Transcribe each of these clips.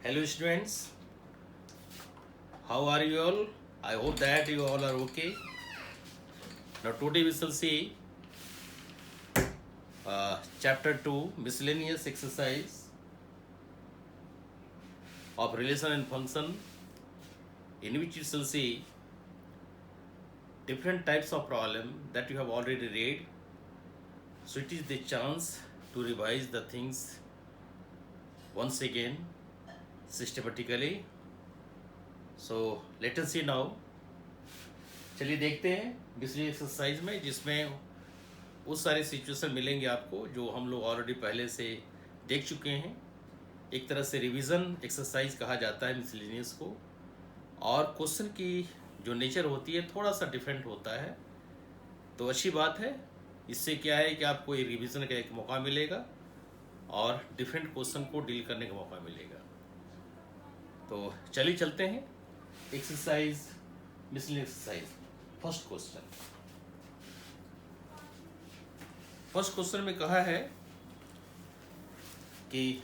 Hello students, how are you all? I hope that you all are okay. Now today we shall see chapter 2 miscellaneous exercise of relation and function, in which you shall see different types of problem that you have already read. So it is the chance to revise the things once again systematically. So let us see now. चलिए देखते हैं दूसरी exercise में, जिसमें उस सारे situation मिलेंगे आपको जो हम लोग ऑलरेडी पहले से देख चुके हैं। एक तरह से रिवीजन एक्सरसाइज कहा जाता है मिसलेनियस को, और क्वेश्चन की जो नेचर होती है थोड़ा सा डिफरेंट होता है, तो अच्छी बात है। इससे क्या है कि आपको एक रिवीजन का एक मौका मिलेगा और डिफरेंट क्वेश्चन को डील करने का मौका मिलेगा। तो चलिए चलते हैं exercise miscellaneous exercise. First question में कहा है कि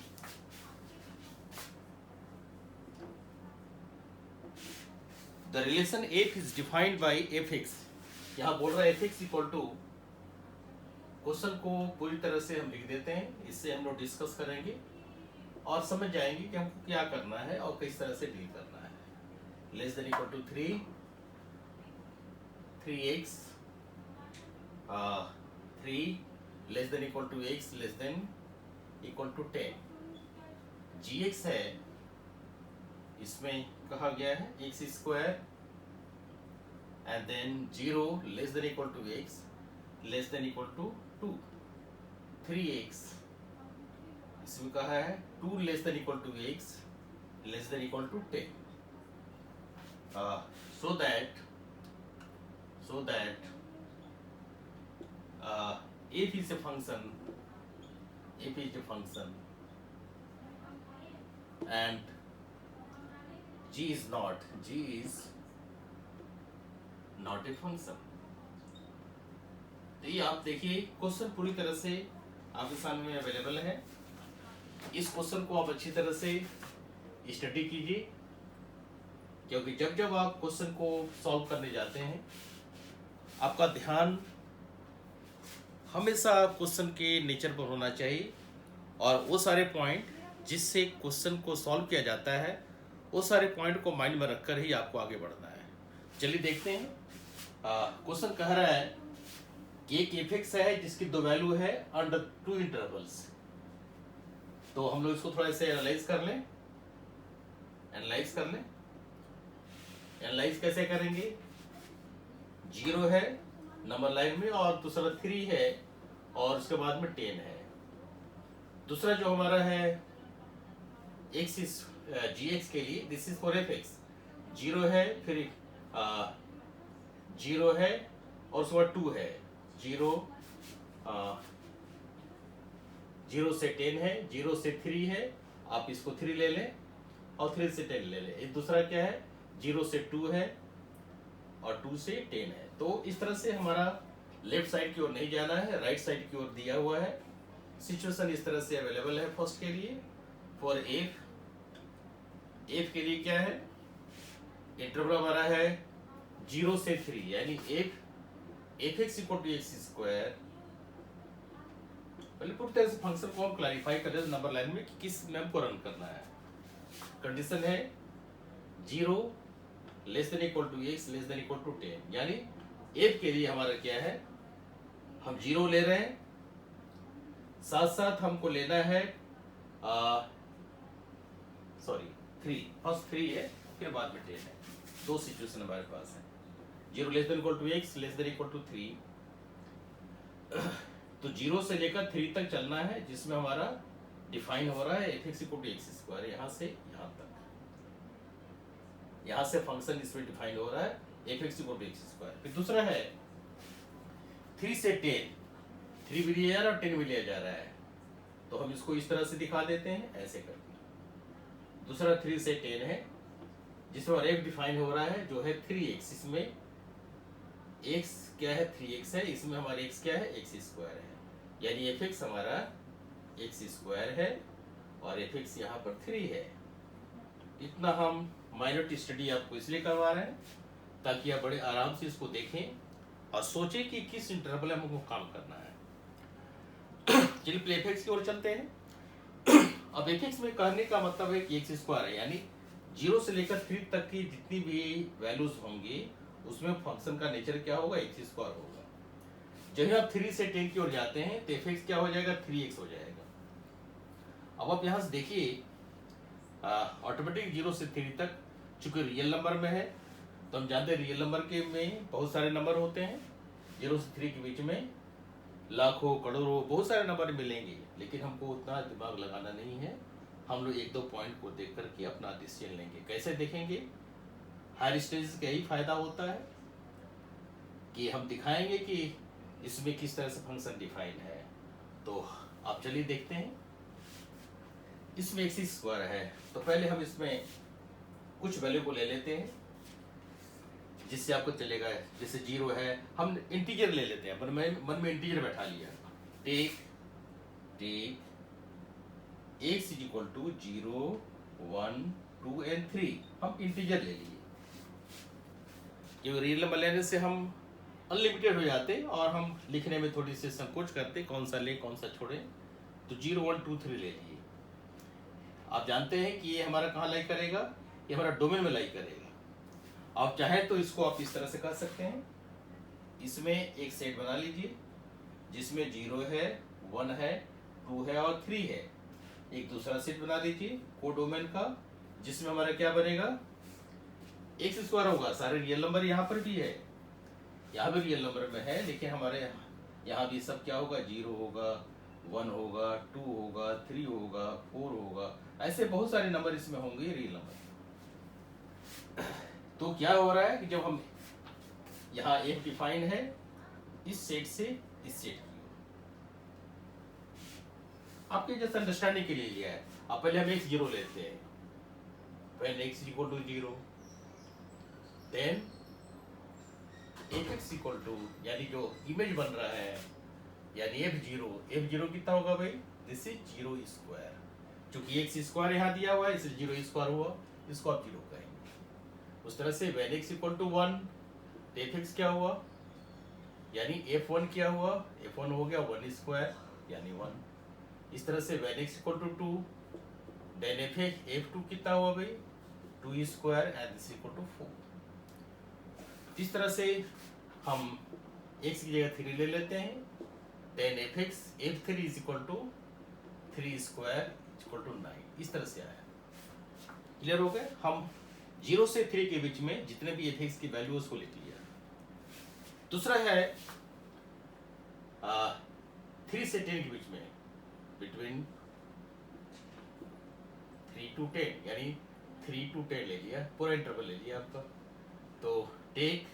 the relation f is defined by F x. यहां बोल रहा है f x equal to, question को पूरी तरह से हम लिख देते हैं, इससे हम लोग डिस्कस करेंगे और समझ जाएंगे कि हमको क्या करना है और किस तरह से डील करना है। Less than equal to 3x 3 less than equal to x less than equal to 10। gx है, इसमें कहा गया है x square and then 0 less than equal to x less than equal to 2। 3x इसमें कहा है 2 less than equal to x less than equal to 10। so that f is a function and g is not a function। तो ये आप देखिए question पूरी तरह से आपके सामने अवेलेबल है। इस क्वेश्चन को आप अच्छी तरह से स्टडी कीजिए, क्योंकि जब आप क्वेश्चन को सॉल्व करने जाते हैं आपका ध्यान हमेशा क्वेश्चन के नेचर पर होना चाहिए, और वो सारे पॉइंट जिससे क्वेश्चन को सॉल्व किया जाता है वो सारे पॉइंट को माइंड में रखकर ही आपको आगे बढ़ना है। चलिए देखते हैं। क्वेश्चन कह रहा है कि एक एफ है जिसकी दो वैल्यू है अंडर 2 इंटरवल्स। तो हम लोग इसको थोड़ा से एनालाइज कर लें। एनालाइज कैसे करेंगे? 0 है नंबर लाइन में और दूसरा 3 है और उसके बाद में 10 है। दूसरा जो हमारा है x इज gx के लिए, दिस इज फॉर fx। 0 है, फिर 0 है और उसके बाद 2 है। 0 से 10 है, 0 से 3 है, आप इसको 3 ले लें और 3 से 10 ले लें। एक दूसरा क्या है 0 से 2 है और 2 से 10 है। तो इस तरह से हमारा लेफ्ट साइड की ओर नहीं जाना है, राइट साइड की ओर दिया हुआ है। सिचुएशन इस तरह से अवेलेबल है फर्स्ट के लिए। फॉर एफ के लिए क्या है, इंटरवल हमारा है 0 से 3, यानी f x equal to x square. पहले पूरी तरह से फंक्शन को हम क्लैरिफाई कर रहे हैं नंबर लाइन में कि किस मैम को रन करना है। कंडीशन है 0 less than equal to x less than equal to 10, यानी f के लिए हमारा क्या है, हम 0 ले रहे हैं, साथ साथ हमको लेना है 3, फर्स्ट 3 है फिर बाद में 10 है। दो सिचुएशन हमारे पास है, 0 less than equal to x less than equal to 3। तो 0 से लेकर 3 तक चलना है, जिसमें हमारा डिफाइन हो रहा है f(x) equal to x square. यहाँ से यहाँ तक, यहाँ से फंक्शन इसमें डिफाइन हो रहा है f(x) equal to x square. फिर दूसरा है 3 से 10, 3 भी लिया जा रहा है और 10 भी लिया जा रहा है, तो हम इसको इस तरह से दिखा देते हैं ऐसे करके। दूसरा 3 से 10 है जिसमें f डिफाइन हो रहा है जो है 3x, इसमें x क्या है 3x है, इसमें हमारे x क्या है x स्क्वायर है, यानी f(x) हमारा x स्क्वायर है और f(x) यहाँ पर 3 है। इतना हम माइनॉरिटी स्टडी आपको इसलिए करवा रहे हैं ताकि आप बड़े आराम से इसको देखें और सोचें कि किस इंटरवल में हमको काम करना है। चलिए प्ले एफेक्स की ओर चलते हैं। अब एफेक्स में कहने का मतलब है कि एक्स स्क्वायर है, यानी 0 से लेकर 3 तक की जितनी भी वैल्यूज होंगी उसमें फंक्शन का नेचर क्या होगा, एक्स स्क्वायर होगा। जब आप 3 से 10 की ओर जाते हैं तो एफेक्स क्या हो जाएगा, 3x हो जाएगा। अब आप यहाँ से देखिए ऑटोमेटिक 0 से 3 तक, चूंकि रियल नंबर में है तो हम जानते हैं रियल नंबर के में बहुत सारे नंबर होते हैं। 0 से 3 के बीच में लाखों करोड़ों बहुत सारे नंबर मिलेंगे, लेकिन हमको उतना दिमाग लगाना नहीं है। हम लोग एक दो पॉइंट को देख करके अपना डिसीजन लेंगे। कैसे देखेंगे, हायर स्टेज का यही फायदा होता है कि हम दिखाएंगे कि इसमें किस तरह से फंक्शन डिफाइन है। तो आप चलिए देखते हैं। इसमें एक्स स्क्वायर है तो पहले हम इसमें कुछ वैल्यू को ले लेते हैं जिससे आपको चलेगा। जैसे 0 है, हम इंटीजर ले लेते हैं, मन में इंटीजर बैठा लिया। Take x is equal to 0 1 2 and 3 हम इंटीजर ले लिए। ये रियल नंबर लेने से हम अनलिमिटेड हो जाते और हम लिखने में थोड़ी सी संकोच करते, कौन सा ले कौन सा छोड़े। तो 0 1 2 3 ले लिए। आप जानते हैं कि ये हमारा कहाँ लाई करेगा, ये हमारा डोमेन में लाई करेगा। आप चाहे तो इसको आप इस तरह से कर सकते हैं। इसमें एक सेट बना लीजिए जिसमें 0 है, 1 है, 2 है और 3 है। एक दूसरा सेट बना लीजिए कोडोमेन का, जिसमें हमारा क्या बनेगा, एक्स स्क्वायर होगा। सारे रियल नंबर यहाँ पर भी है, यहाँ भी रियल नंबर में है, लेकिन हमारे यहाँ भी सब क्या होगा, 0 होगा, 1 होगा, 2 होगा, 3 होगा, 4 होगा, ऐसे बहुत सारे नंबर इसमें होंगे रियल नंबर। तो क्या हो रहा है कि जब हम यहाँ एफ डिफाइन है इस सेट से इस सेट की, आपके जैसे अंडरस्टैंडिंग के लिए लिया है। अब पहले हम x 0 लेते हैं, when x equal to 0, then fx equal to, यानी जो इमेज बन रहा है, यानी f0 कितना होगा भाई, दिस इज 0 स्क्वायर। चूंकि x स्क्वायर यहाँ दिया हुआ है इसलिए 0 स्क्वायर हुआ, इसको आप 0 कहेंगे। उस तरह से when x इक्वल टू 1 तो fx क्या हुआ, यानी f1 क्या हुआ, f1 हो गया 1 स्क्वायर यानी 1। इस तरह से when x इक्वल टू 2 देन f2 कितना हुआ भाई, 2 square and this equal to 4। इस तरह से हम x की जगह 3 ले लेते हैं, then f3 is equal to 3 square equal to 9। इस तरह से आया। क्लियर हो गया। हम 0 से 3 के बीच में जितने भी fx की वैल्यू उसको लिख लिया। दूसरा है 3 से 10 के बीच में, बिटवीन 3 to 10, यानी 3 to 10 ले लिया, पूरा इंटरवल ले लिया आपका। तो टेक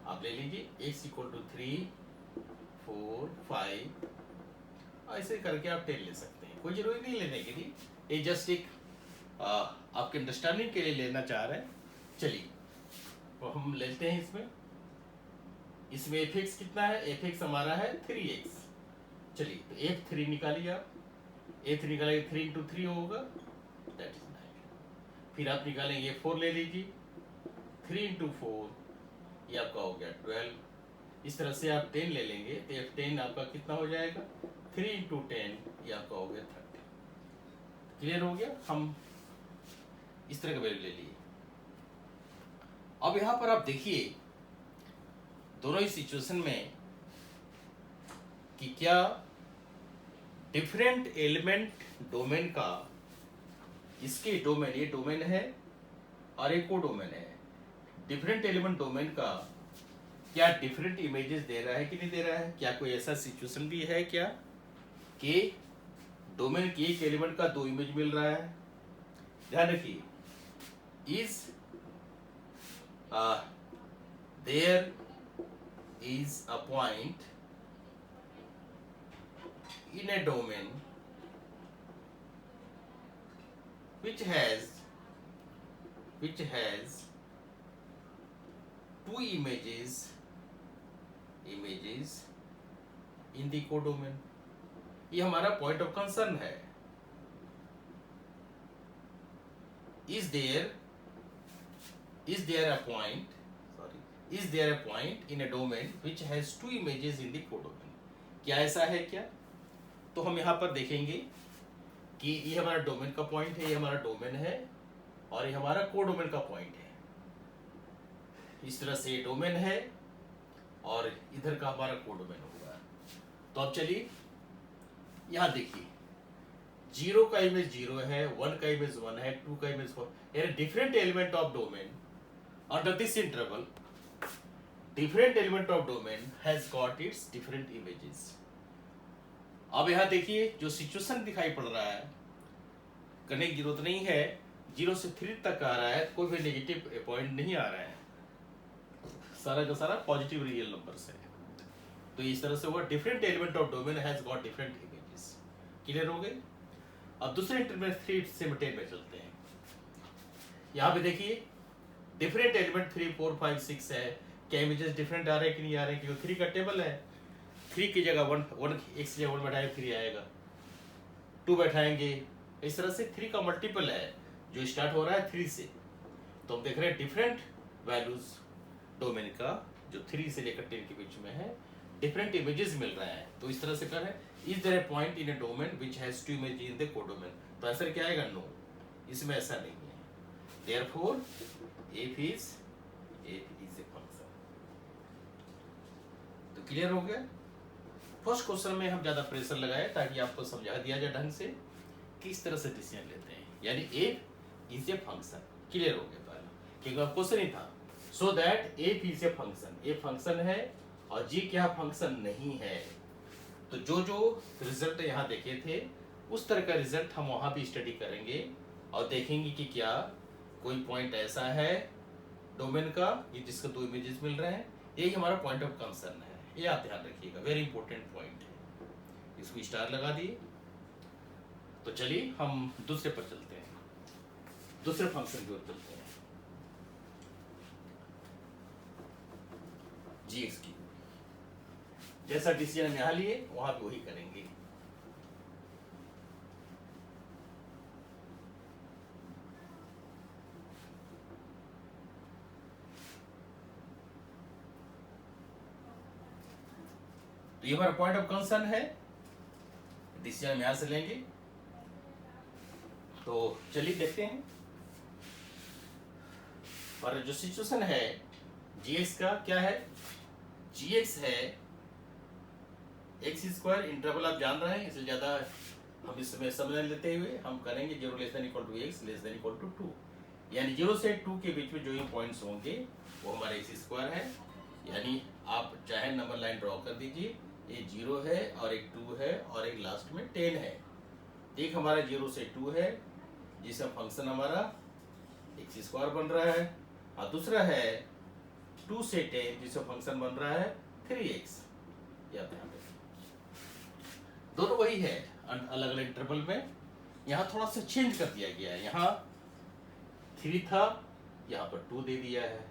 आप ले लीजिए x इक्वल टू 3 4 5, ऐसे करके आप 10 ले सकते हैं। कोई जरूरी नहीं लेने के लिए, ये जस्ट एक आपके अंडरस्टैंडिंग के लिए लेना चाह रहे हैं। चलिए तो हम लेते हैं इसमें fx कितना है, fx हमारा है 3x। चलिए तो f3 निकालिए आप, f3 निकालेंगे 3 इंटू 3 होगा, दैट इज 9। फिर आप निकालेंगे 4 ले लीजिए, 3 इंटू 4 ये आपका हो गया 12। इस तरह से आप 10 ले लेंगे तो f10 आपका कितना हो जाएगा, 3 इंटू 10 ये आपका हो गया 30। क्लियर हो गया। हम इस तरह का वैल्यू ले लिए। अब यहां पर आप देखिए दोनों ही सिचुएशन में कि क्या डिफरेंट एलिमेंट डोमेन का, इसके डोमेन, ये डोमेन है और एक को डोमेन है, डिफरेंट एलिमेंट डोमेन का क्या डिफरेंट इमेजेस दे रहा है कि नहीं दे रहा है। क्या कोई ऐसा सिचुएशन भी है क्या कि डोमेन की एक एलिमेंट का 2 इमेज मिल रहा है। ध्यान रखिए, is there is a point in a domain which has 2 images in the codomain। ये हमारा पॉइंट ऑफ कंसर्न है। is there is there a point is there a point in a domain which has two images in the codomain? क्या ऐसा है क्या? तो हम यहाँ पर देखेंगे कि ये हमारा डोमेन का पॉइंट है, ये हमारा डोमेन है और ये हमारा कोडोमेन का पॉइंट है। इस तरह से ये डोमेन है और इधर का हमारा कोडोमेन होगा। तो अब चलिए यहाँ देखिए, 0 का इमेज 0 है, 1 का इमेज 1 है, 2 का इमेज 4, यानी different element of domain under this interval, different element of domain has got its different images. अब यहाँ देखिए जो सिचुएशन दिखाई पड़ रहा है, करने की जरूरत नहीं है, 0 से 3 तक आ रहा है, कोई भी नेगेटिव पॉइंट नहीं आ रहा है, सारा का सारा पॉजिटिव रियल नंबर्स है। तो इस तरह से हुआ different element of domain has got different images. Clear हो गए? अब दूसरे इंटरवल 3 से में चलते हैं। यहाँ पे देखिए डिफरेंट एलिमेंट 3 4 5 6 है, क्या इमेजेस डिफरेंट आ रहे हैं कि नहीं आ रहे हैं? क्योंकि 3 का टेबल है, 3 की जगह 1 x जगह 1 बैठाएंगे 3 आएगा, 2 बैठाएंगे, इस तरह से 3 का मल्टीपल है जो स्टार्ट हो रहा है 3 से। तो हम देख रहे हैं डिफरेंट वैल्यूज डोमेन का जो 3 से लेकर 10 के बीच में है, डिफरेंट इमेजेस मिल रहे हैं। तो इस तरह से करें, is there a point in a domain which has two image in the codomain? तो आंसर क्या आएगा? नो, इसमें ऐसा नहीं है। Therefore f is a function. तो क्लियर हो गया? फर्स्ट क्वेश्चन में हम ज्यादा प्रेशर लगाए ताकि आपको समझा दिया जाए ढंग से किस तरह से डिसीजन लेते हैं, यानी f is a function. Clear हो गया पहले, क्योंकि अब क्वेश्चन ही था। So that f is a function, a function है और g क्या फंक्शन नहीं है। तो जो रिजल्ट यहाँ देखे थे उस तरह का रिजल्ट हम वहां भी स्टडी करेंगे और देखेंगे कि क्या कोई पॉइंट ऐसा है डोमेन का कि जिसका 2 इमेजेस मिल रहे हैं। यही हमारा पॉइंट ऑफ कंसर्न है, ये आप ध्यान रखिएगा, वेरी इंपॉर्टेंट पॉइंट है। इसको स्टार लगा दिए। तो चलिए हम दूसरे पर चलते हैं, दूसरे फंक्शन की ओर चलते हैं, gx की। जैसा डिसीजन हम यहाँ लिए वहां भी वही करेंगे। तो ये हमारा पॉइंट ऑफ कंसर्न है, डिसीजन हम यहां से लेंगे। तो चलिए देखते हैं। और जो सिचुएशन है gx का क्या है? gx है x स्क्वायर, इंटरवल आप जान रहे हैं, इससे ज्यादा हम इसमें समझ लेते हुए हम करेंगे 0 less than equal to x less than equal to 2, यानी 0 से 2 के बीच में जो ये पॉइंट्स होंगे वो हमारे x स्क्वायर है। यानी आप चाहे नंबर लाइन ड्रॉ कर दीजिए, ये 0 है और एक 2 है और एक लास्ट में 10 है। एक हमारा 0 से 2 है जिसका फंक्शन हमारा x स्क्वायर बन रहा है, और दूसरा है 2 से 10 जिसका फंक्शन बन रहा है 3x। याद ध्यान रखिए, दोनों वही है, अलग अलग इंटरवल में। यहाँ थोड़ा सा चेंज कर दिया गया है, यहाँ 3 था यहाँ पर 2 दे दिया है,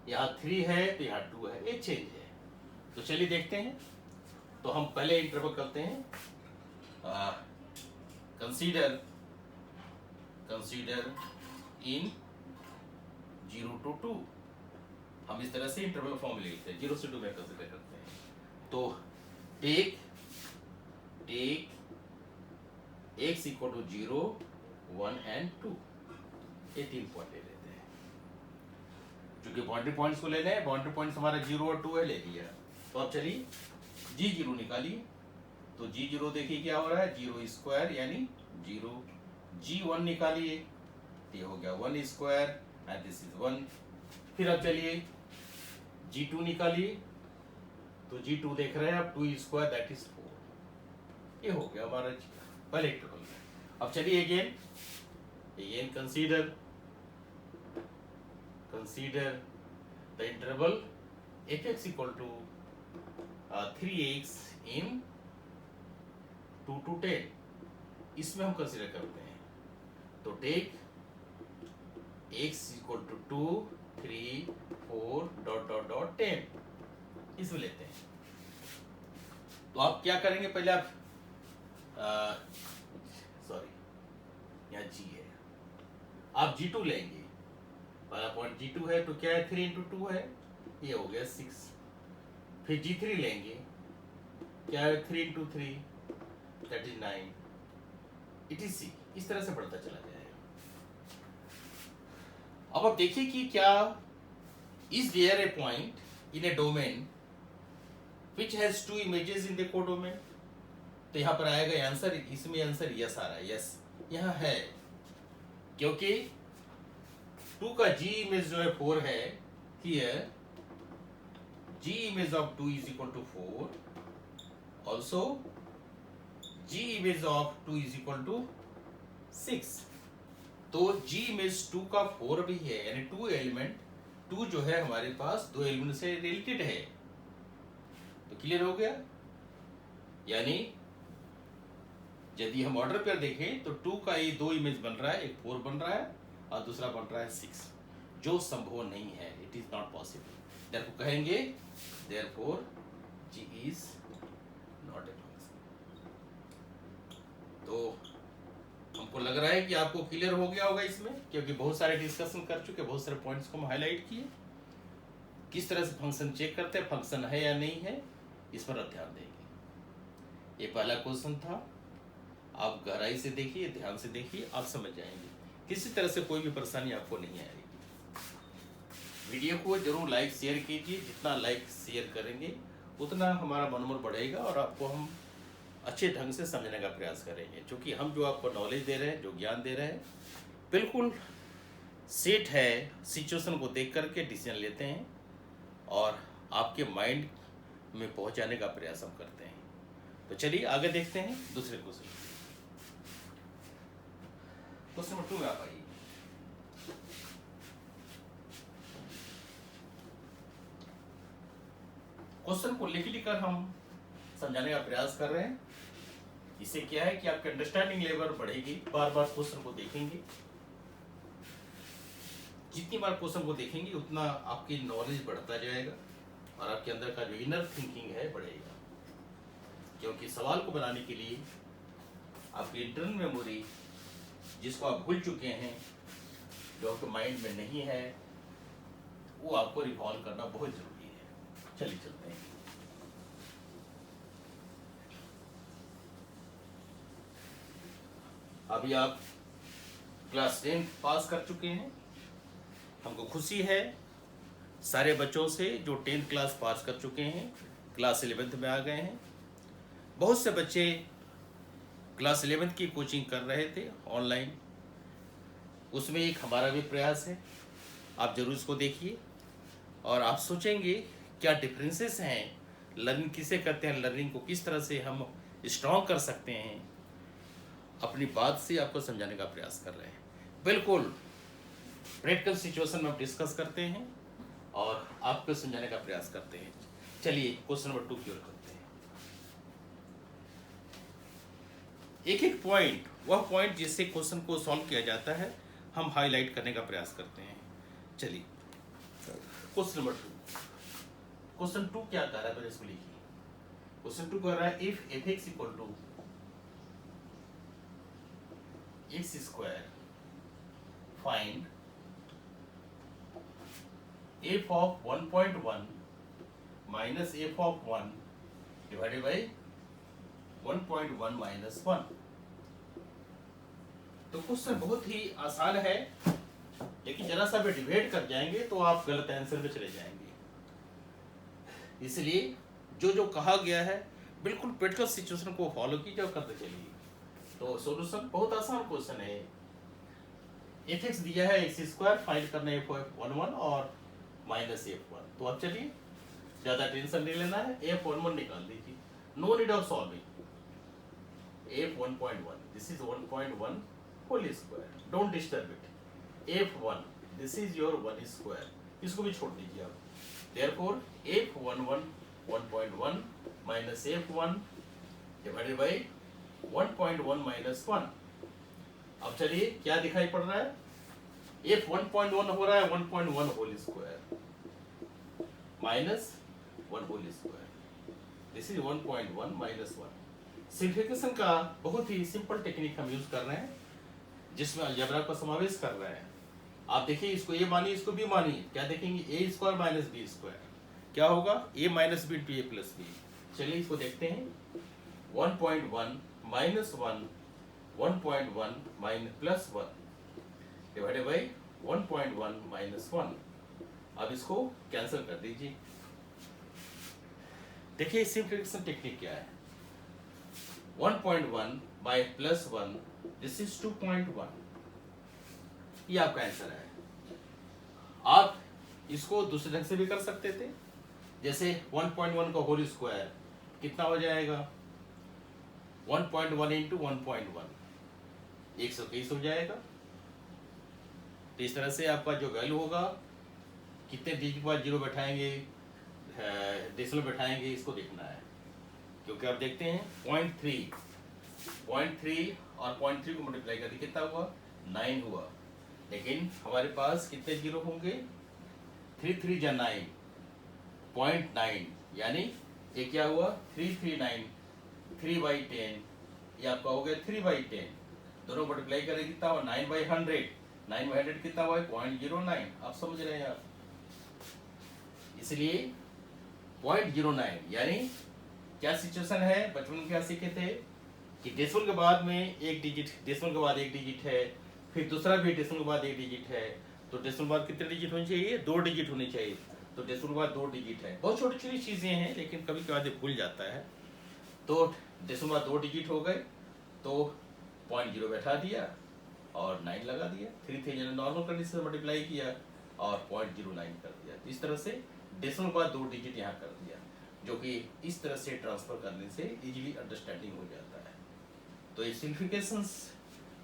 यहाँ 3 है तो यहाँ 2 है, ये चेंज है। तो चलिए देखते हैं। तो हम पहले इंटरवल करते हैं, कंसीडर इन 0 to 2। हम इस तरह से इंटरवल फॉर्म लिखते हैं, 0 से 2 में कंसीडर करते हैं। तो take x equal to 0 1 and 2, ये 3 पॉइंट ले लेते हैं। क्योंकि बाउंड्री पॉइंट्स को लेने हैं, बाउंड्री पॉइंट्स हमारा 0 और 2 है, ले लिया। तो अब चलिए g0 निकालिए। तो g0 देखिए क्या हो रहा है, 0 स्क्वायर यानी 0। g1 निकालिए, ये हो गया 1 स्क्वायर एंड दिस इज 1। फिर अब चलिए g2 निकालिए। तो g2 देख रहे हैं आप, 2 स्क्वायर दैट इज 4। ये हो गया हमारा पहले इंटरवल में। अब चलिए again consider the interval fx equal to 3x in 2 to 10, इसमें हम कंसीडर करते हैं। तो take x equal to 2 3 4 dot dot dot 10, इसमें लेते हैं। तो आप क्या करेंगे, पहले आप सॉरी यहाँ g है, आप G2 लेंगे, पहला पॉइंट G2 है तो क्या है 3 इंटू 2 है, ये हो गया 6। फिर G3 लेंगे, क्या है 3 इंटू 3 दैट इज 9, etc। इस तरह से बढ़ता चला जाएगा। अब आप देखिए कि क्या is there a point in a domain which has two images in the codomain. तो यहाँ पर आएगा आंसर, इसमें आंसर यस आ रहा है, यस यहाँ है, क्योंकि 2 का G इमेज जो है 4 है, here G image of 2 is equal to 4, also G image of 2 is equal to 6। तो G image 2 का 4 भी है, यानी 2 एलिमेंट, 2 जो है हमारे पास 2 एलिमेंट से रिलेटेड है। तो क्लियर हो गया, यानी यदि हम ऑर्डर पर देखें तो 2 का ये 2 इमेज बन रहा है, एक 4 बन रहा है और दूसरा बन रहा है 6, जो संभव नहीं है, it is not possible. Therefore कहेंगे therefore G is not a function। तो हमको लग रहा है कि आपको क्लियर हो गया होगा इसमें, क्योंकि बहुत सारे डिस्कशन कर चुके, बहुत सारे पॉइंट्स को हम हाईलाइट किए, किस तरह से फंक्शन चेक करते हैं, फंक्शन है या नहीं है, इस पर आप ध्यान देंगे। ये पहला क्वेश्चन था, आप गहराई से देखिए, ध्यान से देखिए, आप समझ जाएंगे, किसी तरह से कोई भी परेशानी आपको नहीं आएगी। वीडियो को जरूर लाइक शेयर कीजिए, जितना लाइक शेयर करेंगे उतना हमारा मनोबल बढ़ेगा और आपको हम अच्छे ढंग से समझने का प्रयास करेंगे, क्योंकि हम जो आपको नॉलेज दे रहे हैं, जो ज्ञान दे रहे हैं, बिल्कुल सेट है, सिचुएशन को देख करके डिसीजन लेते हैं और आपके माइंड में पहुंचाने का प्रयास हम करते हैं। तो चलिए आगे देखते हैं दूसरे क्वेश्चन। क्वेश्चन नंबर 2 में आप आइए। क्वेश्चन को लिख कर हम समझाने का प्रयास कर रहे हैं। इससे क्या है कि आपकी अंडरस्टैंडिंग लेवल बढ़ेगी, बार बार क्वेश्चन को देखेंगे, जितनी बार क्वेश्चन को देखेंगे उतना आपकी नॉलेज बढ़ता जाएगा और आपके अंदर का जो इनर थिंकिंग है बढ़ेगा, क्योंकि सवाल को बनाने के लिए आपकी इंटरनल मेमोरी, जिसको आप भूल चुके हैं, जो आपके माइंड में नहीं है, वो आपको रिकॉल करना बहुत जरूरी है। चलिए चलते हैं। अभी आप क्लास 10 पास कर चुके हैं, हमको खुशी है सारे बच्चों से जो 10th क्लास पास कर चुके हैं, क्लास 11th में आ गए हैं। बहुत से बच्चे क्लास 11th की कोचिंग कर रहे थे ऑनलाइन, उसमें एक हमारा भी प्रयास है, आप जरूर इसको देखिए और आप सोचेंगे क्या डिफरेंसेस हैं, लर्निंग किसे करते हैं, लर्निंग को किस तरह से हम स्ट्रॉन्ग कर सकते हैं, अपनी बात से आपको समझाने का प्रयास कर रहे हैं। बिल्कुल प्रैक्टिकल सिचुएशन में हम डिस्कस करते हैं और आपको समझाने का प्रयास करते हैं। चलिए क्वेश्चन नंबर 2 की ओर करते हैं। एक एक पॉइंट, वह पॉइंट जिससे क्वेश्चन को सॉल्व किया जाता है, हम हाईलाइट करने का प्रयास करते हैं। चलिए क्वेश्चन नंबर 2। क्वेश्चन 2 क्या कह रहा है, पहले इसको लिखिए। क्वेश्चन 2 कह रहा है if f(x) equal to x square, find f of 1.1 minus f of 1 divided by 1.1 minus 1। तो क्वेश्चन बहुत ही आसान है, लेकिन जरा सा भी डिबेट कर जाएंगे तो आप गलत आंसर में चले जाएंगे। इसलिए जो जो कहा गया है बिल्कुल प्रैक्टिकल सिचुएशन को फॉलो कीजिए और करते चलिए। तो सॉल्यूशन बहुत आसान क्वेश्चन है। f(x) दिया है x स्क्वायर, फाइंड करना है f(11) और माइनस f(1). तो अब चलिए ज्यादा टेंशन नहीं लेना है, f(11) निकाल दीजिए, no need of solving. f(1.1) this is 1.1 whole square, don't disturb it. f(1) this is your 1 square, इसको भी छोड़ दीजिए आप। Therefore f(11) 1.1 minus f(1) divided by 1.1 minus 1। अब चलिए क्या दिखाई पड़ रहा है, f(1.1) हो रहा है 1.1 whole square minus 1 whole square, this is 1.1 minus 1। Simplification का बहुत ही सिंपल टेक्निक हम यूज कर रहे हैं। जिसमें अलजेब्रा का समावेश कर रहे हैं। आप देखिए, इसको ए मानिए, इसको बी मानिए, क्या देखेंगे, ए स्क्वायर माइनस बी स्क्वायर क्या होगा, ए माइनस बी इंटू ए प्लस बी। चलिए इसको देखते हैं, 1.1 minus 1 1.1 minus plus 1 divided by 1.1 minus 1। अब इसको कैंसिल कर दीजिए। देखिए सिंप्लीफिकेशन टेक्निक क्या है, 1.1 बाय प्लस 1 दिस इज 2.1, ये आपका आंसर है। आप इसको दूसरे ढंग से भी कर सकते थे, जैसे 1.1 का होल स्क्वायर कितना हो जाएगा, 1.1 इंटू 1.1 120 हो जाएगा। तो इस तरह से आपका जो वैल्यू होगा, कितने डिजिट के बाद जीरो बैठाएंगे, डेसिमल बैठाएंगे, इसको देखना है। क्योंकि आप देखते हैं 0.3 और 0.3 को मल्टीप्लाई करके कितना हुआ, 9 हुआ। लेकिन हमारे पास कितने जीरो होंगे, 3 3 जा 9, 0.9 यानी ये क्या हुआ, 339 3/10, ये आपका हो गया 3/10। दोनों मल्टीप्लाई करें कितना हुआ, 9/100, 9/100 कितना हुआ, 0.09। आप समझ रहे हैं आप, इसलिए 0.09 यानी क्या सिचुएशन है, बचपन में क्या सीखे थे कि डेसिमल के बाद में एक डिजिट, डेसिमल के बाद एक डिजिट है, फिर दूसरा भी डेसिमल के बाद एक डिजिट है। तो डेसिमल के बाद कितने डिजिट होने चाहिए, 2 डिजिट होने चाहिए। तो डेसिमल के बाद 2 डिजिट है। बहुत छोटी छोटी चीजें हैं, लेकिन कभी कभार भूल जाता है। तो डेसिमल के बाद 2 डिजिट हो गए, तो 0.0 बैठा दिया और 9 लगा दिया, 3 नॉर्मल कंडीशन से मल्टीप्लाई किया और 0.09 कर दिया। इस तरह से डेसिमल के बाद 2 डिजिट यहाँ कर दिया, जो कि इस तरह से ट्रांसफर करने से इजीली अंडरस्टैंडिंग हो जाता है। तो ये सिम्प्लिफिकेशंस,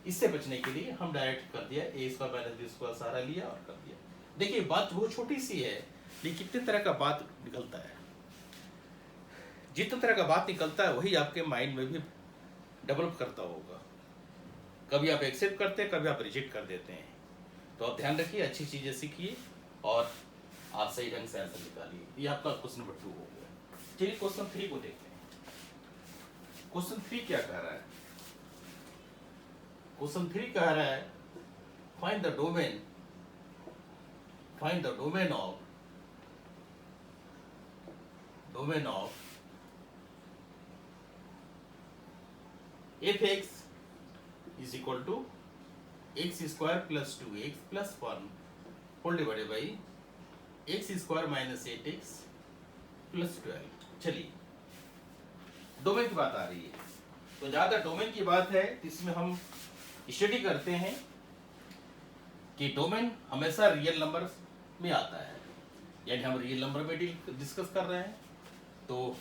इससे बचने के लिए हम डायरेक्ट कर दिया, ए स्क्वायर माइनस बी स्क्वायर सहारा लिया और कर दिया। देखिए बात बहुत छोटी सी है, लेकिन कितने तरह का बात निकलता है। जितने तरह का बात निकलता है वही आपके माइंड में भी डेवलप करता होगा। कभी आप एक्सेप्ट करते हैं, कभी आप रिजेक्ट कर देते हैं। तो आप ध्यान रखिए, अच्छी चीजें सीखिए और आप सही ढंग से आंसर निकालिए। ये आपका क्वेश्चन नंबर 2 हो गया। चलिए क्वेश्चन 3 को देखते हैं। क्वेश्चन 3 क्या कह रहा है, क्वेश्चन 3 कह रहा है, find the domain of f(x) is equal to x square plus 2x plus 1 whole divided by x square minus 8x plus 12। चलिए डोमेन की बात आ रही है, तो ज्यादा डोमेन की बात है, इसमें हम स्टडी करते हैं कि डोमेन हमेशा रियल नंबर में आता है, यानी हम रियल नंबर में डिस्कस कर रहे हैं। तो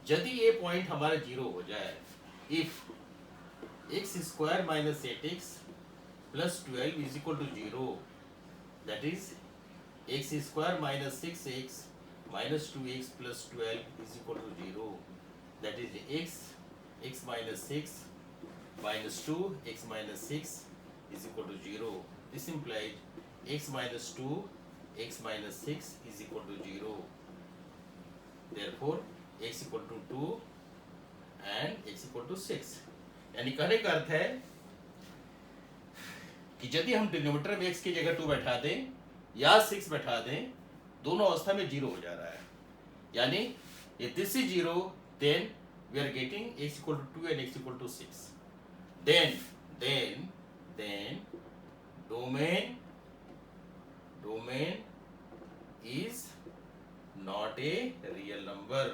यदि ये पॉइंट हमारा 0 हो जाए, if x square minus 8x plus 12 is equal to 0, that is x square minus 6x minus 2x plus 12 is equal to 0, that is x minus 6 minus 2 x minus 6 is equal to 0. This implies x minus 2 x minus 6 is equal to 0. Therefore x equal to 2 and x equal to 6। यानी कहने का अर्थ है कि यदि हम denominator में x की जगह 2 बैठा दें या 6 बैठा दें, दोनों अवस्था में 0 हो जा रहा है। यानी if this is 0, then we are getting x equal to 2 and x equal to 6। then domain is not a real number।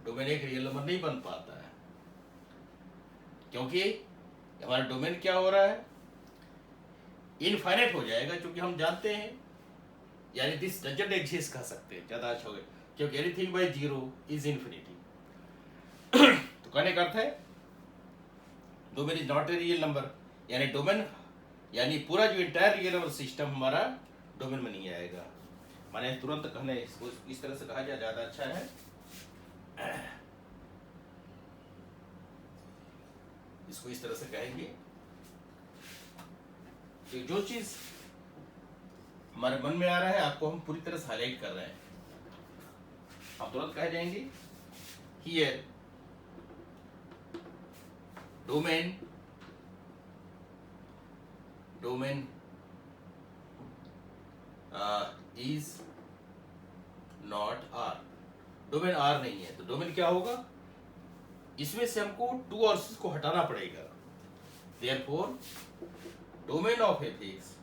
Domain एक रियल नंबर नहीं बन पाता है, क्योंकि हमारा डोमेन क्या हो रहा है, इनफाइनाइट हो जाएगा, क्योंकि हम जानते हैं, यानी दिस डजंट एग्जिस्ट कह सकते हैं, ज्यादा अच्छा होगा, क्योंकि एनीथिंग बाय 0 इज इन्फिनिटी। तो कहने का अर्थ है domain is not a real number, यानी डोमेन यानी पूरा जो इंटायर रियल नंबर सिस्टम हमारा डोमेन में नहीं आएगा। माने तुरंत कहने इसको इस तरह से कहा जाए ज्यादा अच्छा है। इसको इस तरह से कहेंगे कि जो चीज हमारे मन में आ रहा है, आपको हम पूरी तरह से हाईलाइट कर रहे हैं। आप तुरंत कह जाएंगे here domain is not R, domain R नहीं है, तो डोमेन क्या होगा, इसमें से हमको 2 और 6 को हटाना पड़ेगा। Therefore domain of f x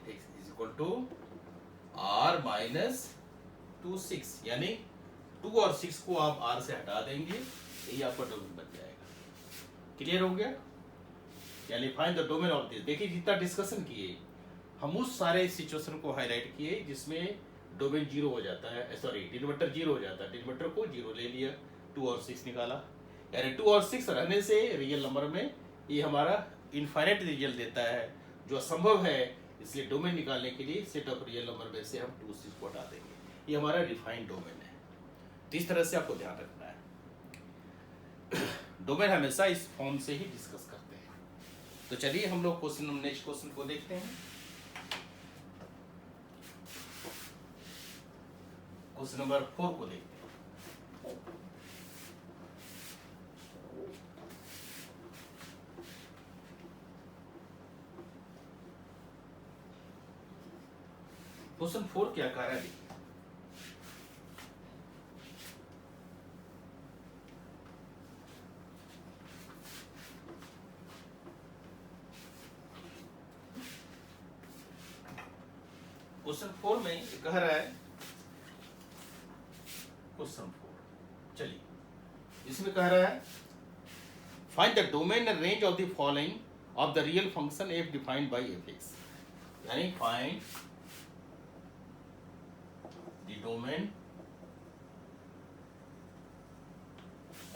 is equal to R minus 2 6, यानी 2 और 6 को आप आर से हटा देंगे, यही आपका डोमेन बन जाएगा। क्लियर हो गया? यानी find the domain of this. देखिए जितना डिस्कशन किए हम, उस सारे सिचुएशन को हाईलाइट किए जिसमें डोमेन 0 हो जाता है, सॉरी डिनोमिनेटर 0 हो जाता है, डिनोमिनेटर को 0 ले लिया, 2 और 6 निकाला, यानी 2 और 6 रहने से रियल नंबर में ये हमारा इनफाइनाइट रिजल्ट देता है, जो असंभव है। इसलिए डोमेन निकालने के लिए सेट ऑफ रियल नंबर में से हम 2 6 को हटा देंगे, ये हमारा डिफाइंड डोमेन है। तो इस तरह से आपको ध्यान रखना है। डोमेन हमेशा इस फॉर्म से ही डिस्कस करते हैं। तो चलिए हम लोग नेक्स्ट क्वेश्चन को देखते हैं। क्वेश्चन नंबर 4 को देखते हैं। क्वेश्चन 4 क्या कह रहा है, देखिए क्वेश्चन 4 में कह रहा है, क्वेश्चन 4 चलिए इसमें कह रहा है find the domain and range of the following of the real function F defined by F X, यानी find the domain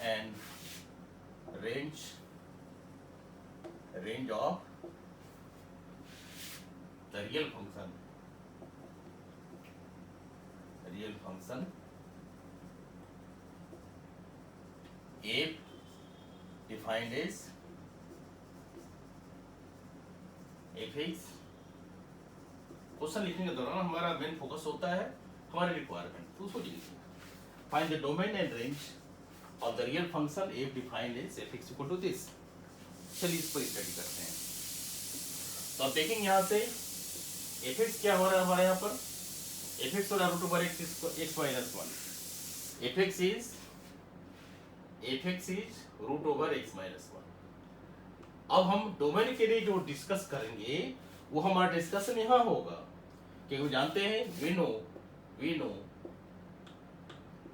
and range of the real function f defined as fx। Question लिखने के दौरान हमारा main focus होता है हमारे requirement, तो उसको लिखिए find the domain and range of the real function f defined as fx equal to this. चलिए इस पर स्टडी करते हैं। तो आप देखेंगे यहाँ से fx क्या हो रहा है हमारे यहाँ पर, fx हो रहा है root over x minus 1, fx is root over x minus 1। अब हम डोमेन के लिए जो डिस्कस करेंगे वो हमारा डिस्कशन यहाँ होगा, क्योंकि जानते हैं we know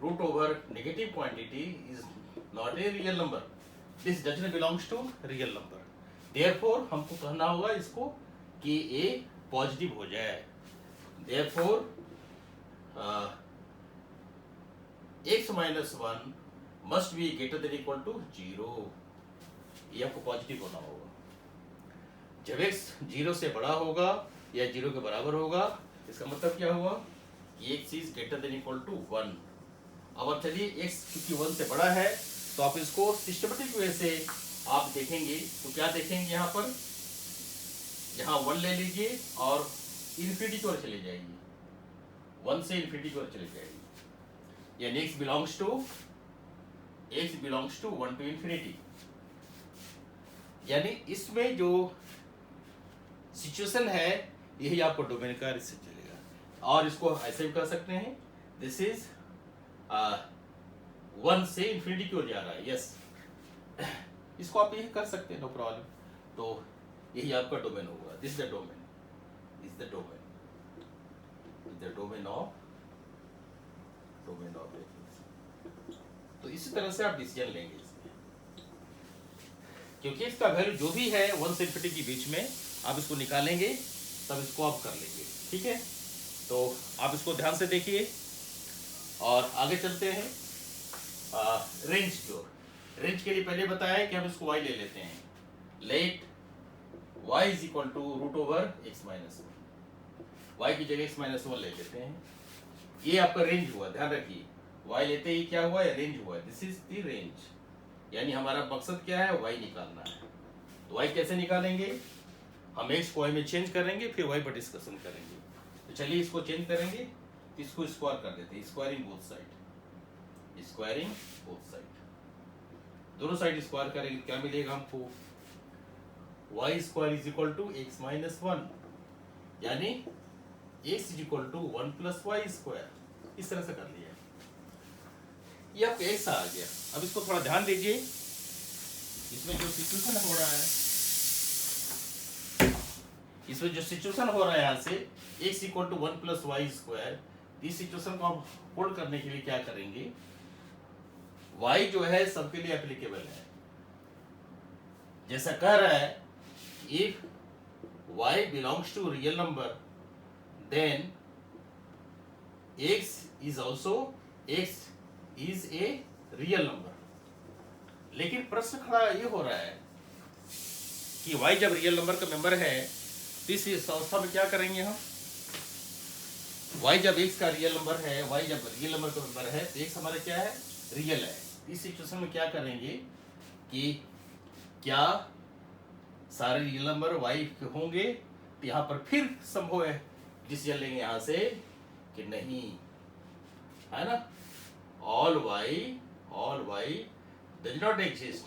root over negative quantity is not a real number, this does not belongs to real number. Therefore हमको कहना होगा इसको कि ए पॉजिटिव हो जाए, therefore x minus 1 must be greater than equal to 0, ये आपको पॉजिटिव होना होगा। जब x 0 से बड़ा होगा या 0 के बराबर होगा, इसका मतलब क्या हुआ कि x is greater than equal to 1। अब चलिए x क्योंकि 1 से बड़ा है तो आप इसको सिस्टमेटिक वे से आप देखेंगे, तो क्या देखेंगे यहाँ पर, यहाँ 1 ले लीजिए और इन्फिनिटी की ओर चले जाएंगे, 1 से इन्फिनिटी की ओर चले जाएंगे, यानी x belongs to 1 to infinity. यानी इसमें जो सिचुएशन है यही आपको डोमेन का रिसर्च चलेगा। और इसको ऐसे भी कर सकते हैं, दिस इज 1 से इन्फिनिटी की ओर जा रहा है, यस इसको आप यही कर सकते हैं, नो प्रॉब्लम। तो यही आपका डोमेन होगा, दिस द डोमेन ऑफ तो इसी तरह से आप डिसीजन लेंगे इसमें, क्योंकि इसका वैल्यू जो भी है 1 से इन्फिनिटी के बीच में आप इसको निकालेंगे, तब इसको आप कर लेंगे, ठीक है। तो आप इसको ध्यान से देखिए और आगे चलते हैं रेंज की ओर। रेंज के लिए पहले बताया कि हम इसको y ले लेते हैं, let y is equal to root over x minus 1, y की जगह x माइनस 1 ले लेते हैं। ये आपका रेंज हुआ, ध्यान रखिए y लेते ही क्या हुआ है, रेंज हुआ है, दिस इज द रेंज। यानी हमारा मकसद क्या है, y निकालना है। तो y कैसे निकालेंगे, हम x को y में चेंज करेंगे, फिर y पर डिस्कशन करेंगे। तो चलिए इसको चेंज करेंगे, तो इसको स्क्वायर कर देते हैं, squaring both side. Squaring both side, दोनों साइड स्क्वायर करेंगे क्या मिलेगा हमको, Y square is equal to X minus one, यानी X is equal to one plus Y square. इस तरह से कर लिया, ये आपका एक्स आ गया। अब इसको थोड़ा ध्यान दीजिए, इसमें जो सिचुएशन हो रहा है, इसमें जो सिचुएशन हो रहा है यहाँ से x equal to one plus Y square, इस सिचुएशन को हम होल्ड करने के लिए क्या करेंगे, y जो है सबके लिए एप्लीकेबल है। जैसा कह रहा है if y belongs to real number then x is also x is a real number. लेकिन प्रश्न खड़ा ये हो रहा है कि y जब रियल नंबर का मेंबर है तो इस अवस्था में क्या करेंगे हम, y जब x का रियल नंबर है, y जब रियल नंबर का मेंबर है तो x हमारा क्या है, रियल है। इस सिचुएशन में क्या करेंगे कि क्या सारे रियल नंबर y के होंगे, तो यहाँ पर फिर संभव है डिसीजन लेंगे यहाँ से कि नहीं, है ना, all y does not exist,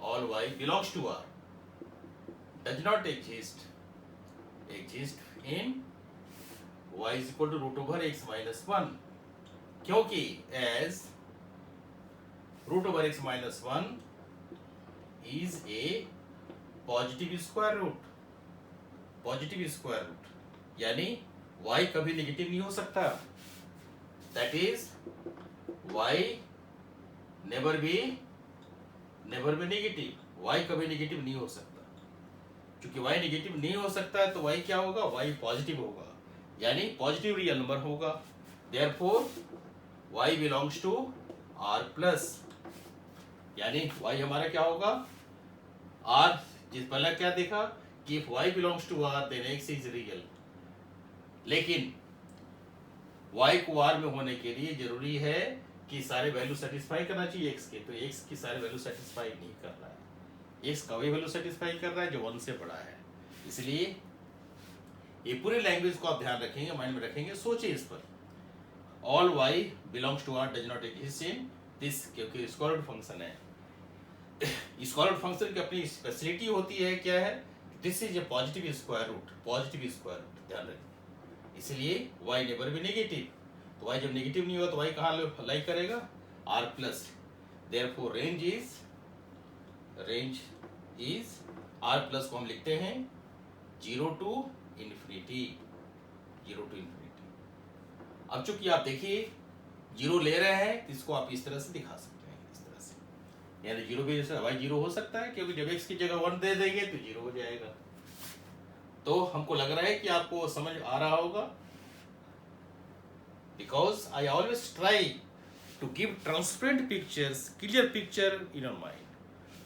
all y belongs to R, does not exist in y is equal to root over x minus 1, क्योंकि as root over x minus 1 is a positive square root, यानी y कभी negative नहीं हो सकता, that is y never be negative, y कभी negative नहीं हो सकता। क्योंकि y नेगेटिव नहीं हो सकता है तो y क्या होगा, y पॉजिटिव होगा, यानी पॉजिटिव रियल नंबर होगा। therefore y belongs to r plus, यानी y हमारा क्या होगा, r, जिस पहले क्या देखा कि if y belongs to r then x is real, लेकिन y को r में होने के लिए जरूरी है कि सारे वैल्यू सेटिस्फाई करना चाहिए x के, तो x की सारे वैल्यू सेटिस्फाई नहीं कर रहा है, x का वही वैल्यू सेटिस्फाई कर रहा है जो 1 से बड़ा है। इसलिए ये पूरे लैंग्वेज को आप ध्यान रखेंगे, माइंड में रखेंगे, सोचिए इस पर। All y belongs to r does not exist in this, क्योंकि स्क्वायर रूट फंक्शन है। स्क्वायर रूट फंक्शन की अपनी स्पेशलिटी होती है, क्या है, this is a positive square root, ध्यान रखें। इसलिए y नेवर भी नेगेटिव, तो y जब नेगेटिव नहीं हुआ तो y कहाँ लाई करेगा, r plus. Therefore range is r plus को हम लिखते हैं 0 to infinity। अब चूंकि आप देखिए 0 ले रहे हैं तो इसको आप इस तरह से दिखा सकते हैं, इस तरह से, यानी 0 भी जैसे y 0 हो सकता है, क्योंकि जब x की जगह 1 दे देंगे तो 0 हो जाएगा। तो हमको लग रहा है कि आपको समझ आ रहा होगा, because I always try to give transparent pictures, clear picture in your mind,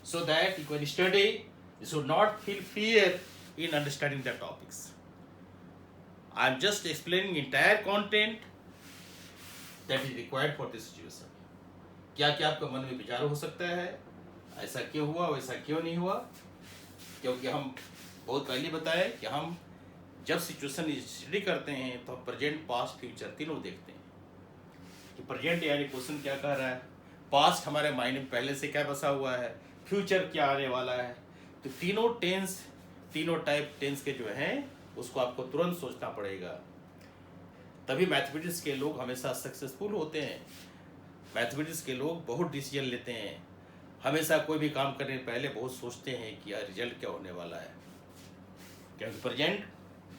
so that you can study, you should not feel fear in understanding the topics. I am just explaining entire content that is required for this situation. क्या क्या आपके मन में विचार हो सकता है, ऐसा क्यों हुआ, वैसा क्यों नहीं हुआ, क्योंकि हम बहुत पहले बताए कि हम जब सिचुएशन स्टडी करते हैं तो हम प्रेजेंट पास्ट फ्यूचर तीनों देखते हैं। कि प्रेजेंट यानी क्वेश्चन क्या कह रहा है, पास्ट हमारे माइंड में पहले से क्या बसा हुआ है, फ्यूचर क्या आने वाला है, तो तीनों टाइप टेंस के जो हैं उसको आपको तुरंत सोचना पड़ेगा। तभी मैथमेटिक्स के लोग हमेशा सक्सेसफुल होते हैं। मैथमेटिक्स के लोग बहुत डिसीजन लेते हैं, हमेशा कोई भी काम करने से पहले बहुत सोचते हैं कि यार रिजल्ट क्या होने वाला है, क्योंकि प्रेजेंट